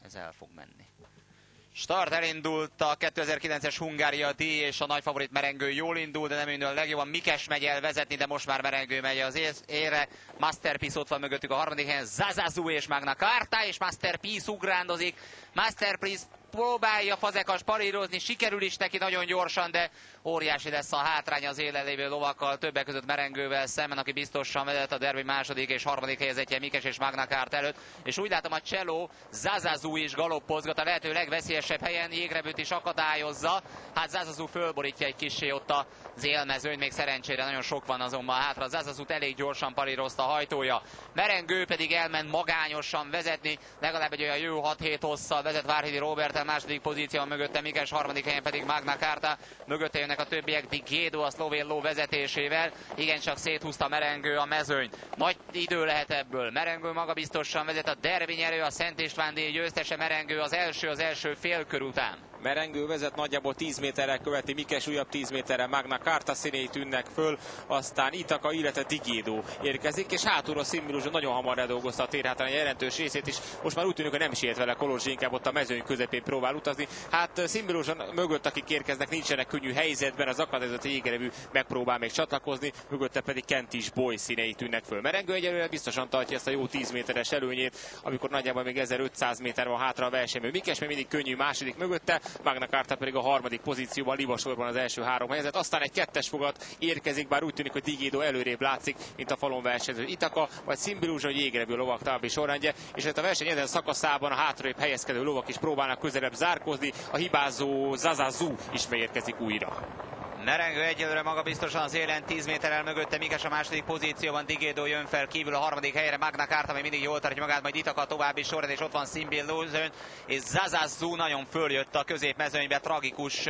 ez el fog menni. Start elindult a 2009-es Hungária díj, és a nagy favorit Merengő jól indul, de nem indul a legjobban. Mikes megy el vezetni, de most már Merengő megy az érre. Masterpiece ott van mögöttük a harmadik helyen, Zazazu és Magna Carta, és Masterpiece ugrándozik. Masterpiece próbálja Fazekas parírozni, sikerül is neki nagyon gyorsan, de óriási lesz a hátrány az élen lévő lovakkal, többek között Merengővel szemben, aki biztosan vezet a derbi második és harmadik helyezettje Mikes és Magna Carta előtt. És úgy látom, a Cello Zazazu is galoppozgat a lehető legveszélyesebb helyen, Jégrebőt is akadályozza. Hát Zazazu fölborítja egy kissé ott az élmezőny, még szerencsére nagyon sok van azonban hátra. Zazazut elég gyorsan parírozta a hajtója. Merengő pedig elment magányosan vezetni, legalább egy olyan jó 6-7 hosszal vezet Várhidi Róbert, második pozícióban mögötte Mikes, harmadik helyen pedig Magna Carta, mögötte jönnek a többiek, Digédo a szlovén ló vezetésével, igencsak széthúzta Merengő a mezőnyt. Nagy idő lehet ebből, Merengő magabiztosan vezet, a derbi nyerő, a Szent István díj győztese Merengő az első félkör után. Merengő vezet, nagyjából 10 méterrel követi Mikes, újabb 10 méterrel Magna Carta színei tűnnek föl, aztán Itaka, illetve Digédo érkezik, és hátulról Szimbiluzson nagyon hamar ledolgozta a térhátán egy jelentős részét is, most már úgy tűnik, hogy nem is ért vele Kolozsi, inkább ott a mezőny közepén próbál utazni. Hát Szimbiluzson mögött, akik érkeznek, nincsenek könnyű helyzetben, az akadályozott Jégerevű megpróbál még csatlakozni, mögötte pedig Kentis Boy színei tűnnek föl. Merengő egyelőre biztosan tartja ezt a jó 10 méteres előnyét, amikor nagyjából még 1500 méter van hátra a versenyből. Mikes még mindig könnyű második mögötte, Magna Carta pedig a harmadik pozícióban, libasorban az első három helyzet. Aztán egy kettes fogat érkezik, bár úgy tűnik, hogy Digédo előrébb látszik, mint a falon versenyző Itaka, vagy Szimbiluzson, hogy Jégerevű lovak további sorrendje, és a verseny ezen szakaszában a hátrébb helyezkedő lovak is próbálnak közelebb zárkózni, a hibázó Zazazu is megérkezik újra. Merengő egyelőre magabiztosan az élen, 10 méterrel mögötte, Mikes a második pozícióban, Digédo jön fel kívül a harmadik helyre, Magna Carta még mindig jól tartja magát, majd Itaka további sorrend, és ott van Szimbiluzson, és Zazazu nagyon följött a középmezőnybe, tragikus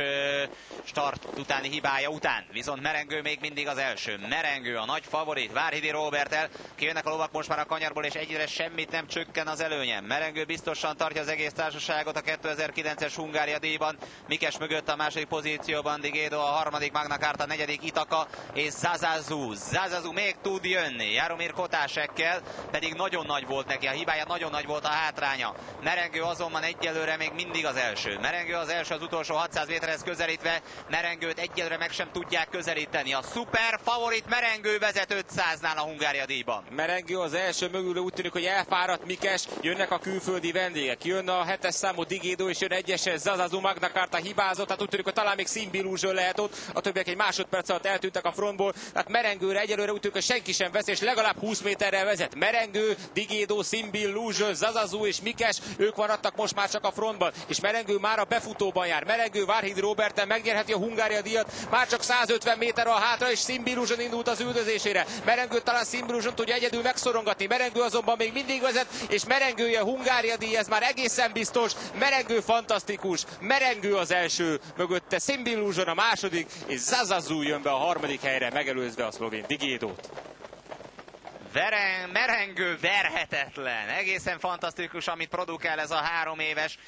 start utáni hibája után. Viszont Merengő még mindig az első. Merengő a nagy favorit, Várhidi Róberttel, kijönnek a lovak most már a kanyarból, és egyre semmit nem csökken az előnye. Merengő biztosan tartja az egész társaságot a 2009-es Hungária díjban, Mikes mögött a második pozícióban, Digédo a harmadik, Magna Carta negyedik, Itaka és Zazazu. Zazazu még tud jönni, Jaromír Kotásekkel, pedig nagyon nagy volt neki a hibája, nagyon nagy volt a hátránya. Merengő azonban egyelőre még mindig az első. Merengő az első az utolsó 600 méterhez közelítve, Merengőt egyelőre meg sem tudják közelíteni. A szuper favorit Merengő vezet 500-nál a Hungária díjban. Merengő az első mögül, úgy tűnik, hogy elfáradt Mikes, jönnek a külföldi vendégek, jön a 7-es számú Digédo, és jön egyeses Zazazu, Magna Carta hibázott, tehát úgy tűnik, hogy talán még Szimbiluzson lehet ott, a többiek egy másodperc alatt eltűntek a frontból, tehát Merengőre egyelőre úgy tűnik, hogy senki sem vesz, és legalább 20 méterrel vezet. Merengő, Digédo, Szimbiluzson, Zazazu és Mikes, ők maradtak most már csak a frontban, és Merengő már a befutóban jár. Merengő Várhidi Róberten megnyerheti a Hungária díjat, már csak 150 méter a hátra, és Szimbiluzson indult az üldözésére. Merengő talán Szimbiluzson tudja egyedül megszorongatni, Merengő azonban még mindig vezet, és Merengője Hungária díj, ez már egészen biztos. Merengő fantasztikus, Merengő az első, mögötte Szimbiluzson a második, és Zazazu jön be a harmadik helyre, megelőzve a szlovén Digédót. Merengő verhetetlen, egészen fantasztikus, amit produkál ez a 3 éves,